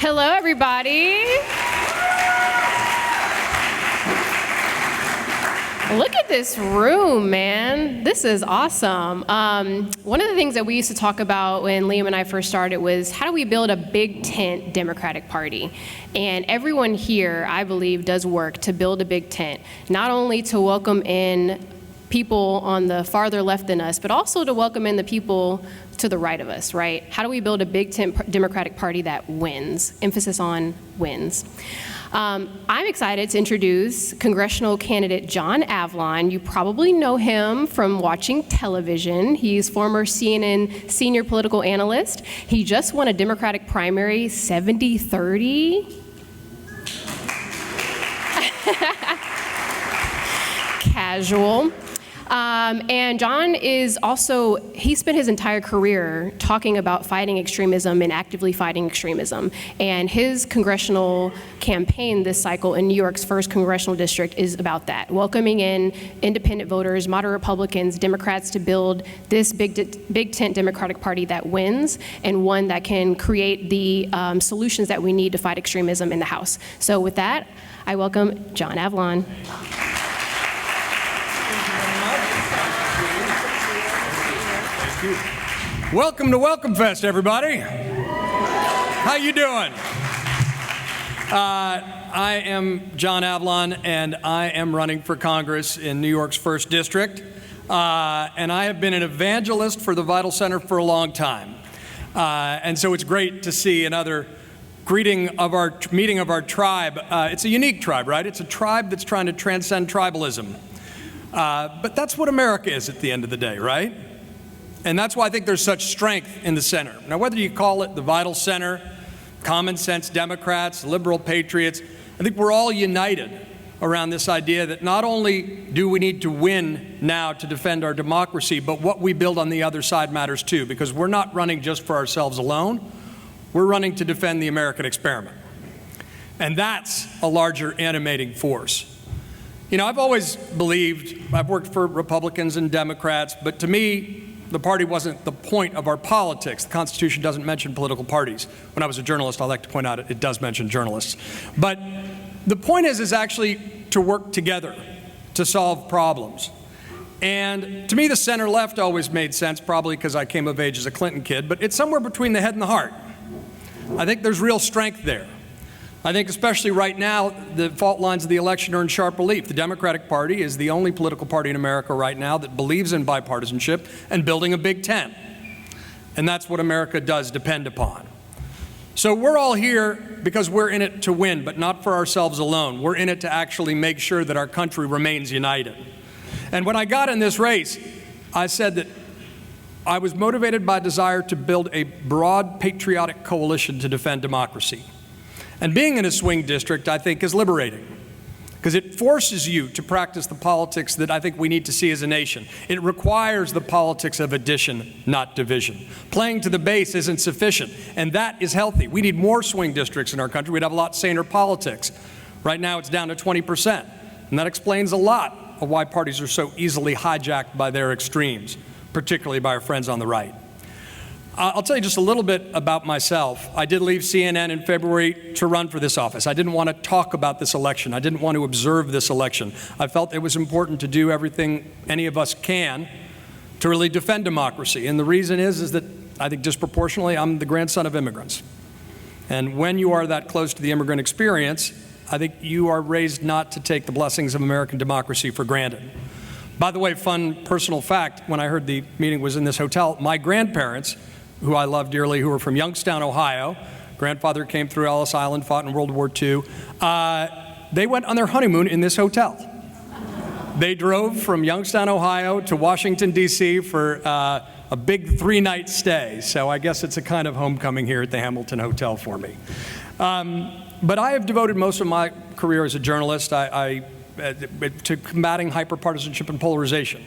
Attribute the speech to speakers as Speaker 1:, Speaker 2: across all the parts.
Speaker 1: Hello, everybody. Look at this room, man. This is awesome. One of the things that we used to talk about when Liam and I first started was how do we build a big tent Democratic Party? And everyone here, I believe, does work to build a big tent, not only to welcome in people on the farther left than us, but also to welcome in the people to the right of us, right? How do we build a big tent Democratic Party that wins? Emphasis on wins. I'm excited to introduce congressional candidate John Avlon. You probably know him from watching television. He's former CNN senior political analyst. He just won a Democratic primary 70-30. Casual. And John is also, he spent his entire career talking about fighting extremism and actively fighting extremism. And his congressional campaign this cycle in New York's 1st congressional district is about that, welcoming in independent voters, moderate Republicans, Democrats to build this big tent Democratic Party that wins and one that can create the solutions that we need to fight extremism in the House. So with that, I welcome John Avlon.
Speaker 2: Welcome to WelcomeFest, everybody. How you doing? I am John Avlon, and I am running for Congress in New York's 1st District. And I have been an evangelist for the Vital Center for a long time. And so it's great to see another meeting of our tribe. It's a unique tribe, right? It's a tribe that's trying to transcend tribalism. But that's what America is at the end of the day, right? And that's why I think there's such strength in the center. Now, whether you call it the Vital Center, common sense Democrats, liberal patriots, I think we're all united around this idea that not only do we need to win now to defend our democracy, but what we build on the other side matters too, because we're not running just for ourselves alone. We're running to defend the American experiment. And that's a larger animating force. You know, I've always believed, I've worked for Republicans and Democrats, but to me, the party wasn't the point of our politics. The Constitution doesn't mention political parties. When I was a journalist, I like to point out it does mention journalists. But the point is actually to work together to solve problems. And to me, the center-left always made sense, probably because I came of age as a Clinton kid, but it's somewhere between the head and the heart. I think there's real strength there. I think especially right now, the fault lines of the election are in sharp relief. The Democratic Party is the only political party in America right now that believes in bipartisanship and building a big tent. And that's what America does depend upon. So we're all here because we're in it to win, but not for ourselves alone. We're in it to actually make sure that our country remains united. And when I got in this race, I said that I was motivated by a desire to build a broad patriotic coalition to defend democracy. And being in a swing district, I think, is liberating because it forces you to practice the politics that I think we need to see as a nation. It requires the politics of addition, not division. Playing to the base isn't sufficient, and that is healthy. We need more swing districts in our country. We'd have a lot saner politics. Right now, it's down to 20%, and that explains a lot of why parties are so easily hijacked by their extremes, particularly by our friends on the right. I'll tell you just a little bit about myself. I did leave CNN in February to run for this office. I didn't want to talk about this election. I didn't want to observe this election. I felt it was important to do everything any of us can to really defend democracy. And the reason is that I think disproportionately I'm the grandson of immigrants. And when you are that close to the immigrant experience, I think you are raised not to take the blessings of American democracy for granted. By the way, fun personal fact, when I heard the meeting was in this hotel, my grandparents, who I love dearly, who are from Youngstown, Ohio. Grandfather came through Ellis Island, fought in World War II. They went on their honeymoon in this hotel. They drove from Youngstown, Ohio to Washington, D.C. for a big 3-night stay. So I guess it's a kind of homecoming here at the Hamilton Hotel for me. But I have devoted most of my career as a journalist to combating hyperpartisanship and polarization.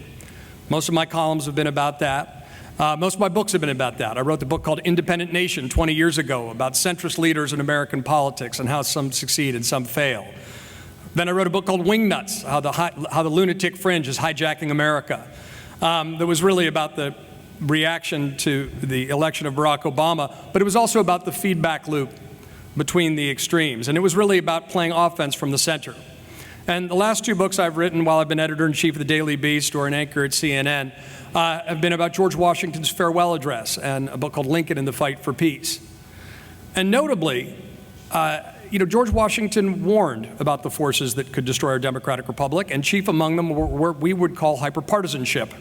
Speaker 2: Most of my columns have been about that. Most of my books have been about that. I wrote the book called Independent Nation 20 years ago about centrist leaders in American politics and how some succeed and some fail. Then I wrote a book called Wingnuts, how the lunatic fringe is hijacking America. That was really about the reaction to the election of Barack Obama, but it was also about the feedback loop between the extremes. And it was really about playing offense from the center. And the last two books I've written while I've been editor-in-chief of the Daily Beast or an anchor at CNN have been about George Washington's farewell address and a book called Lincoln and the Fight for Peace. And notably, George Washington warned about the forces that could destroy our democratic republic, and chief among them were what we would call hyperpartisanship.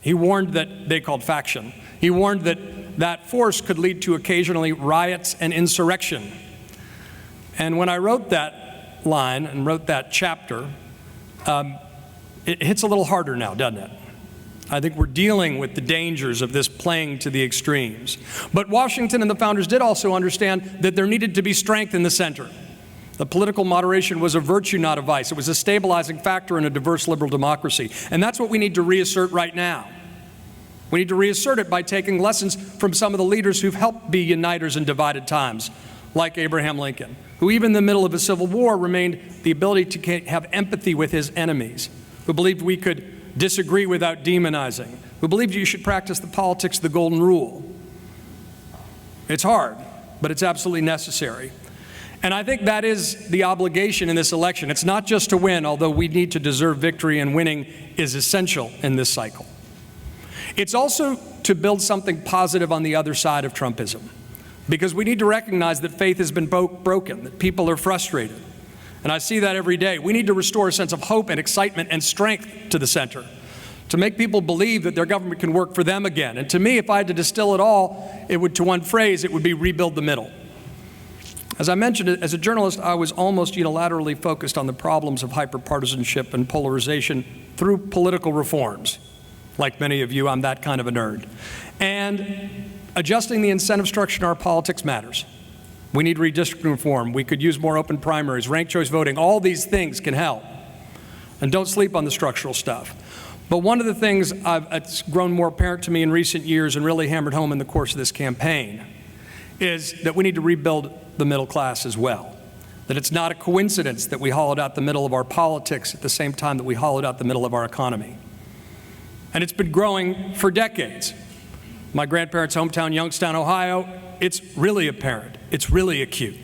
Speaker 2: He warned that they called faction. He warned that force could lead to occasionally riots and insurrection. And when I wrote that line and wrote that chapter, it hits a little harder now, doesn't it? I think we're dealing with the dangers of this playing to the extremes. But Washington and the founders did also understand that there needed to be strength in the center. The political moderation was a virtue, not a vice. It was a stabilizing factor in a diverse liberal democracy. And that's what we need to reassert right now. We need to reassert it by taking lessons from some of the leaders who've helped be uniters in divided times, like Abraham Lincoln, who even in the middle of a civil war remained the ability to have empathy with his enemies, who believed we could disagree without demonizing, who believed you should practice the politics of the golden rule. It's hard, but it's absolutely necessary. And I think that is the obligation in this election. It's not just to win, although we need to deserve victory, and winning is essential in this cycle. It's also to build something positive on the other side of Trumpism, because we need to recognize that faith has been broken, that people are frustrated. And I see that every day. We need to restore a sense of hope and excitement and strength to the center, to make people believe that their government can work for them again. And to me, if I had to distill it all, to one phrase, it would be rebuild the middle. As I mentioned, as a journalist, I was almost unilaterally focused on the problems of hyperpartisanship and polarization through political reforms. Like many of you, I'm that kind of a nerd. And adjusting the incentive structure in our politics matters. We need redistricting reform. We could use more open primaries, ranked choice voting. All these things can help. And don't sleep on the structural stuff. But one of the things it's grown more apparent to me in recent years and really hammered home in the course of this campaign is that we need to rebuild the middle class as well. That it's not a coincidence that we hollowed out the middle of our politics at the same time that we hollowed out the middle of our economy. And it's been growing for decades. My grandparents' hometown, Youngstown, Ohio, it's really apparent. It's really acute.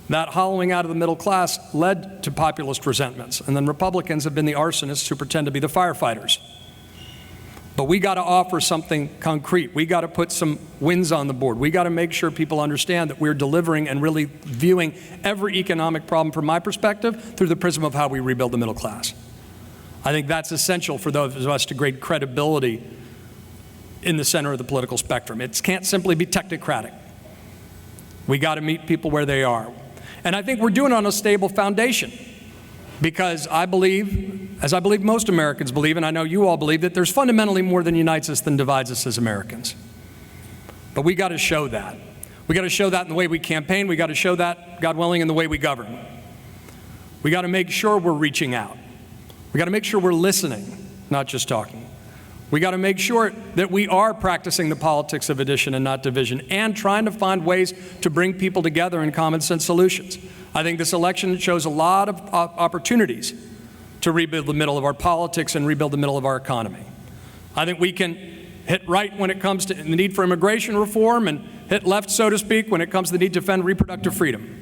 Speaker 2: That hollowing out of the middle class led to populist resentments, and then Republicans have been the arsonists who pretend to be the firefighters. But we got to offer something concrete. We got to put some wins on the board. We got to make sure people understand that we're delivering and really viewing every economic problem from my perspective through the prism of how we rebuild the middle class. I think that's essential for those of us to gain credibility in the center of the political spectrum. It can't simply be technocratic. We got to meet people where they are. And I think we're doing it on a stable foundation, because I believe, as I believe most Americans believe, and I know you all believe, that there's fundamentally more that unites us than divides us as Americans. But we got to show that. We got to show that in the way we campaign. We got to show that, God willing, in the way we govern. We got to make sure we're reaching out. We got to make sure we're listening, not just talking. We got to make sure that we are practicing the politics of addition and not division, and trying to find ways to bring people together in common sense solutions. I think this election shows a lot of opportunities to rebuild the middle of our politics and rebuild the middle of our economy. I think we can hit right when it comes to the need for immigration reform, and hit left, so to speak, when it comes to the need to defend reproductive freedom.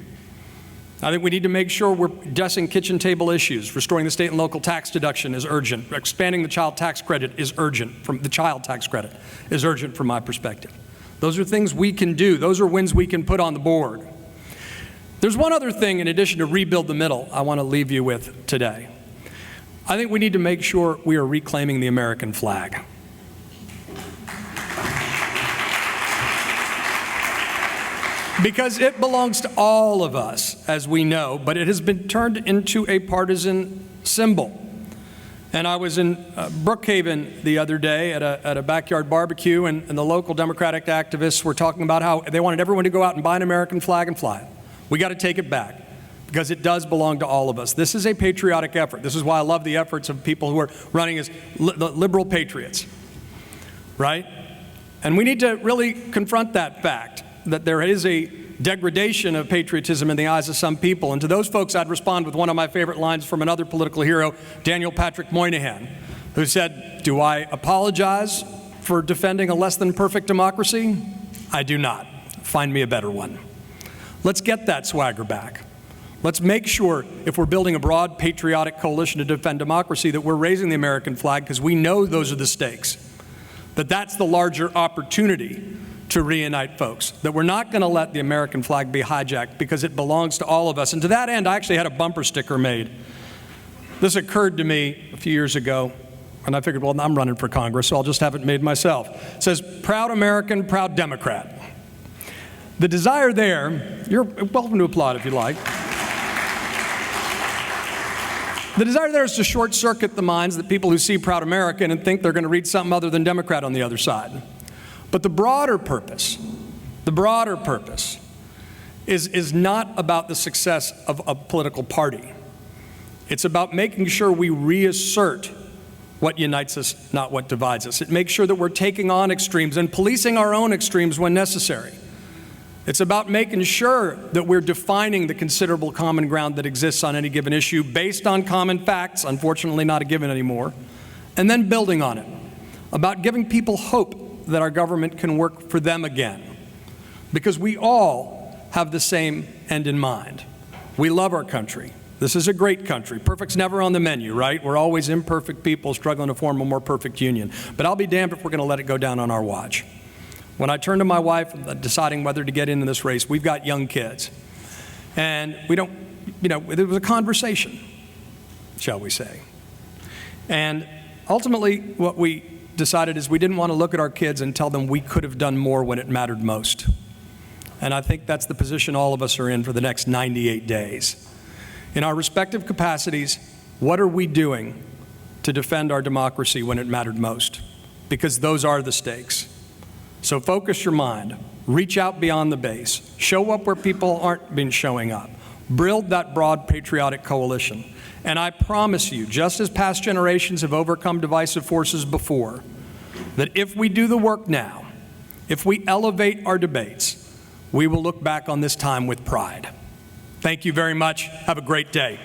Speaker 2: I think we need to make sure we're addressing kitchen table issues. Restoring the state and local tax deduction is urgent. Expanding the child tax credit is urgent. The child tax credit is urgent from my perspective. Those are things we can do. Those are wins we can put on the board. There's one other thing in addition to rebuild the middle I want to leave you with today. I think we need to make sure we are reclaiming the American flag. Because it belongs to all of us, as we know, but it has been turned into a partisan symbol. And I was in Brookhaven the other day at a backyard barbecue, and the local Democratic activists were talking about how they wanted everyone to go out and buy an American flag and fly it. We got to take it back, because it does belong to all of us. This is a patriotic effort. This is why I love the efforts of people who are running as liberal patriots, right? And we need to really confront that fact, that there is a degradation of patriotism in the eyes of some people. And to those folks, I'd respond with one of my favorite lines from another political hero, Daniel Patrick Moynihan, who said, "Do I apologize for defending a less than perfect democracy? I do not. Find me a better one." Let's get that swagger back. Let's make sure, if we're building a broad patriotic coalition to defend democracy, that we're raising the American flag because we know those are the stakes, that that's the larger opportunity to reunite folks, that we're not going to let the American flag be hijacked because it belongs to all of us. And to that end, I actually had a bumper sticker made. This occurred to me a few years ago, and I figured, well, I'm running for Congress, so I'll just have it made myself. It says, "Proud American, proud Democrat." The desire there, you're welcome to applaud if you like. The desire there is to short-circuit the minds of the people who see Proud American and think they're going to read something other than Democrat on the other side. But the broader purpose is not about the success of a political party. It's about making sure we reassert what unites us, not what divides us. It makes sure that we're taking on extremes and policing our own extremes when necessary. It's about making sure that we're defining the considerable common ground that exists on any given issue based on common facts, unfortunately not a given anymore, and then building on it. About giving people hope that our government can work for them again. Because we all have the same end in mind. We love our country. This is a great country. Perfect's never on the menu, right? We're always imperfect people struggling to form a more perfect union. But I'll be damned if we're going to let it go down on our watch. When I turned to my wife deciding whether to get into this race, we've got young kids. And we don't, there was a conversation, shall we say. And ultimately, what we decided is we didn't want to look at our kids and tell them we could have done more when it mattered most. And I think that's the position all of us are in for the next 98 days. In our respective capacities, what are we doing to defend our democracy when it mattered most? Because those are the stakes. So focus your mind, reach out beyond the base, show up where people aren't been showing up, build that broad patriotic coalition. And I promise you, just as past generations have overcome divisive forces before, that if we do the work now, if we elevate our debates, we will look back on this time with pride. Thank you very much. Have a great day.